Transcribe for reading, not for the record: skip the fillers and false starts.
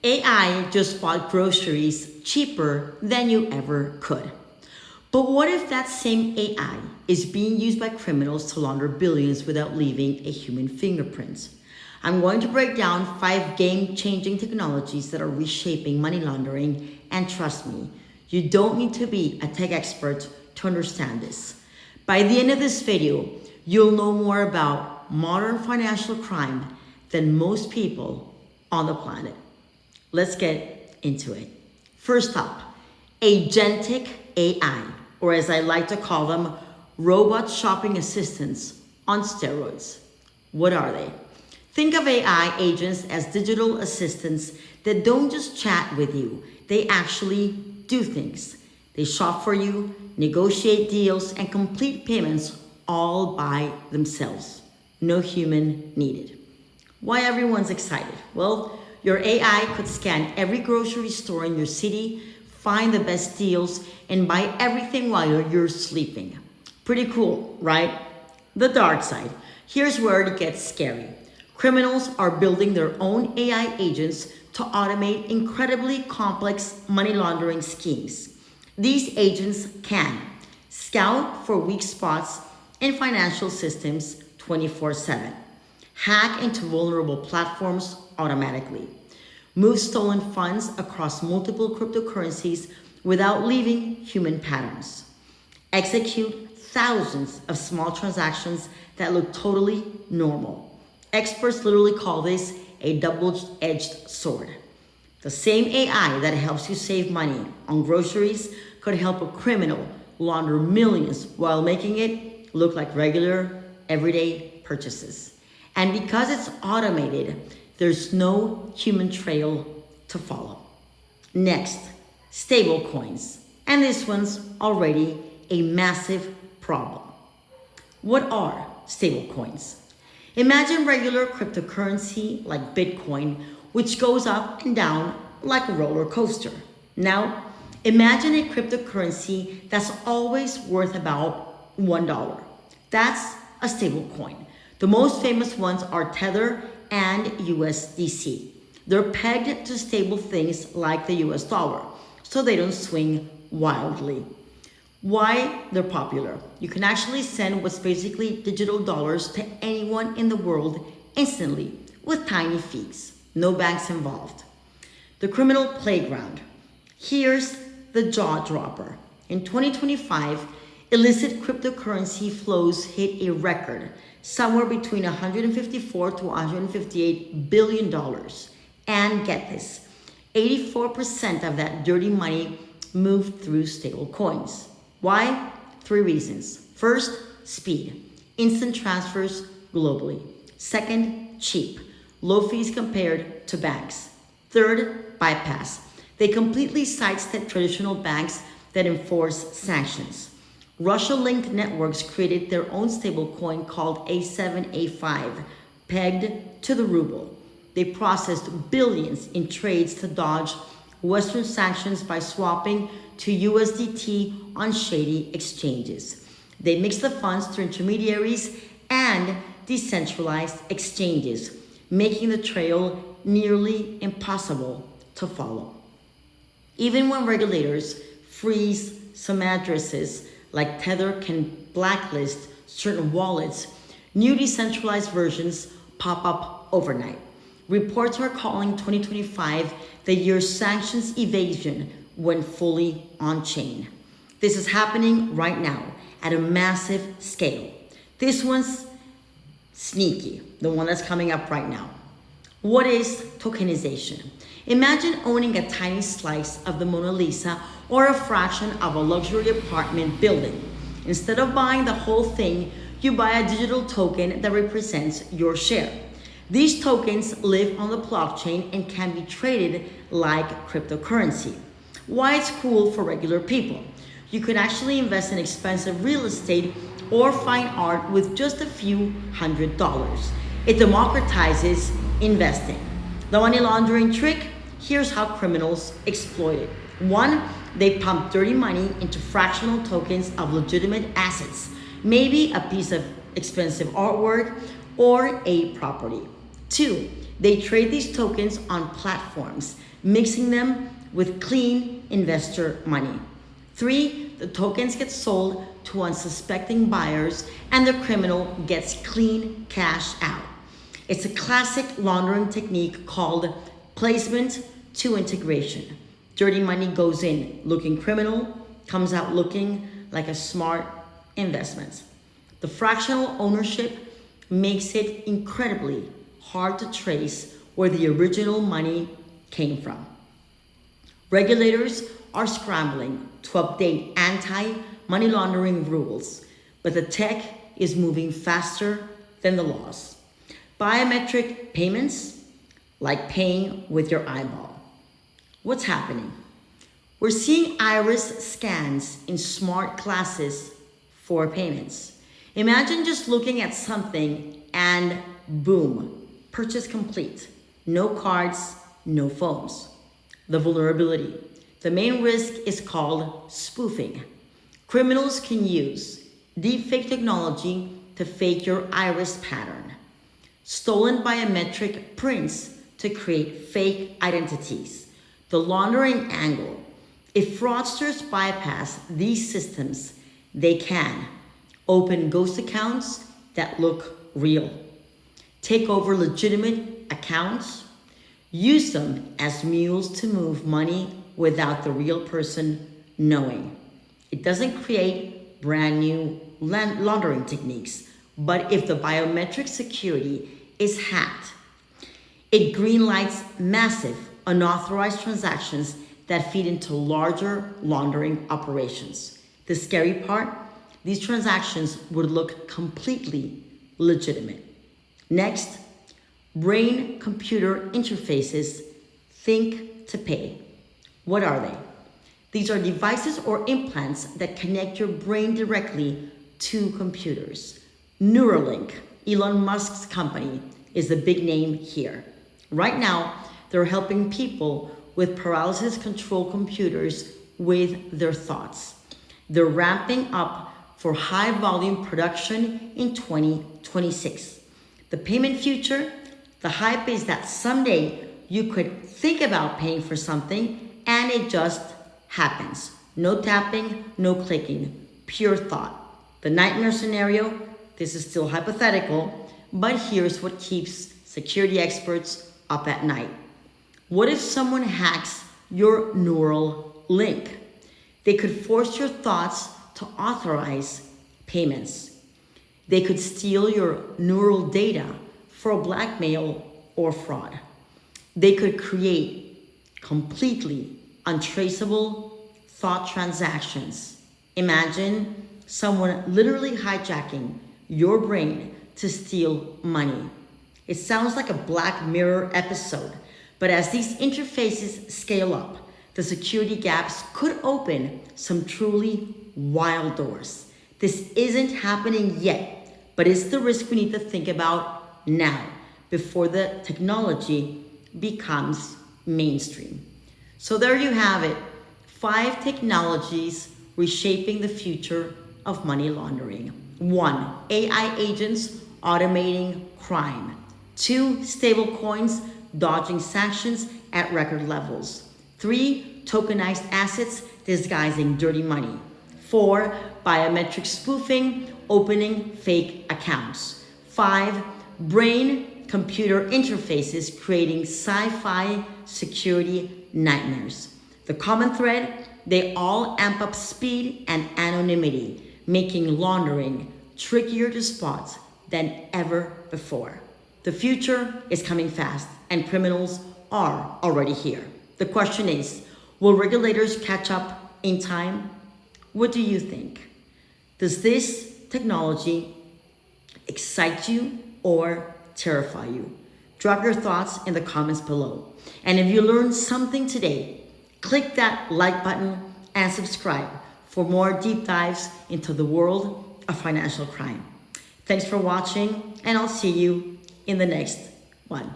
AI just bought groceries cheaper than you ever could. But what if that same AI is being used by criminals to launder billions without leaving a human fingerprint? I'm going to break down 5 game-changing technologies that are reshaping money laundering, and trust me, you don't need to be a tech expert to understand this. By the end of this video, you'll know more about modern financial crime than most people on the planet. Let's get into it. First up, agentic AI, or as I like to call them, robot shopping assistants on steroids. What are they? Think of AI agents as digital assistants that don't just chat with you, they actually do things. They shop for you, negotiate deals, and complete payments all by themselves. No human needed. Why everyone's excited? Well, your AI could scan every grocery store in your city, find the best deals, and buy everything while you're sleeping. Pretty cool, right? The dark side. Here's where it gets scary. Criminals are building their own AI agents to automate incredibly complex money laundering schemes. These agents can scout for weak spots in financial systems 24/7, hack into vulnerable platforms automatically, move stolen funds across multiple cryptocurrencies without leaving human patterns, execute thousands of small transactions that look totally normal. Experts literally call this a double-edged sword. The same AI that helps you save money on groceries could help a criminal launder millions while making it look like regular, everyday purchases. And because it's automated, there's no human trail to follow. Next, stablecoins. And this one's already a massive problem. What are stablecoins? Imagine regular cryptocurrency like Bitcoin, which goes up and down like a roller coaster. Now, imagine a cryptocurrency that's always worth about $1. That's a stablecoin. The most famous ones are Tether and USDC. They're pegged to stable things like the US dollar, so they don't swing wildly. Why they're popular? You can actually send what's basically digital dollars to anyone in the world instantly with tiny fees. No banks involved. The criminal playground. Here's the jaw dropper. In 2025, illicit cryptocurrency flows hit a record somewhere between $154 to $158 billion. And get this, 84% of that dirty money moved through stable coins. Why? 3 reasons. First, speed. Instant transfers globally. Second, cheap. Low fees compared to banks. Third, bypass. They completely sidestep traditional banks that enforce sanctions. Russia-linked networks created their own stablecoin called A7A5, pegged to the ruble. They processed billions in trades to dodge Western sanctions by swapping to USDT on shady exchanges. They mix the funds through intermediaries and decentralized exchanges, making the trail nearly impossible to follow. Even when regulators freeze some addresses, like Tether can blacklist certain wallets, new decentralized versions pop up overnight. Reports are calling 2025 the year sanctions evasion when fully on-chain. This is happening right now at a massive scale. This one's sneaky, the one that's coming up right now. What is tokenization? Imagine owning a tiny slice of the Mona Lisa or a fraction of a luxury apartment building. Instead of buying the whole thing, you buy a digital token that represents your share. These tokens live on the blockchain and can be traded like cryptocurrency. Why it's cool for regular people. You could actually invest in expensive real estate or fine art with just a few $100s. It democratizes investing. The money laundering trick? Here's how criminals exploit it. 1, they pump dirty money into fractional tokens of legitimate assets, maybe a piece of expensive artwork or a property. 2, They trade these tokens on platforms, mixing them with clean investor money. 3, the tokens get sold to unsuspecting buyers and the criminal gets clean cash out. It's a classic laundering technique called placement to integration. Dirty money goes in looking criminal, comes out looking like a smart investment. The fractional ownership makes it incredibly hard to trace where the original money came from. Regulators are scrambling to update anti-money laundering rules, but the tech is moving faster than the laws. Biometric payments, like paying with your eyeball. What's happening? We're seeing iris scans in smart glasses for payments. Imagine just looking at something and boom, purchase complete. No cards, no phones. The vulnerability. The main risk is called spoofing. Criminals can use deepfake technology to fake your iris pattern. Stolen biometric prints to create fake identities. The laundering angle. If fraudsters bypass these systems, they can open ghost accounts that look real, take over legitimate accounts, use them as mules to move money without the real person knowing. It doesn't create brand new laundering techniques, but if the biometric security is hacked, it greenlights massive unauthorized transactions that feed into larger laundering operations. The scary part, these transactions would look completely legitimate. Next, brain-computer interfaces, think to pay. What are they? These are devices or implants that connect your brain directly to computers. Neuralink, Elon Musk's company, is the big name here. Right now, they're helping people with paralysis control computers with their thoughts. They're ramping up for high volume production in 2026. The payment future, the hype is that someday you could think about paying for something and it just happens. No tapping, no clicking, pure thought. The nightmare scenario, this is still hypothetical, but here's what keeps security experts up at night. What if someone hacks your neural link? They could force your thoughts to authorize payments. They could steal your neural data for blackmail or fraud. They could create completely untraceable thought transactions. Imagine someone literally hijacking your brain to steal money. It sounds like a Black Mirror episode, but as these interfaces scale up, the security gaps could open some truly wild doors. This isn't happening yet, but it's the risk we need to think about now before the technology becomes mainstream. So there you have it, 5 technologies reshaping the future of money laundering. 1, AI agents automating crime. 2, stablecoins dodging sanctions at record levels. 3, tokenized assets disguising dirty money. 4, biometric spoofing opening fake accounts. 5, brain-computer interfaces creating sci-fi security nightmares. The common thread, they all amp up speed and anonymity, making laundering trickier to spot than ever before. The future is coming fast and criminals are already here. The question is, will regulators catch up in time? What do you think? Does this technology excite you or terrify you? Drop your thoughts in the comments below. And if you learned something today, click that like button and subscribe for more deep dives into the world of financial crime. Thanks for watching, and I'll see you in the next one.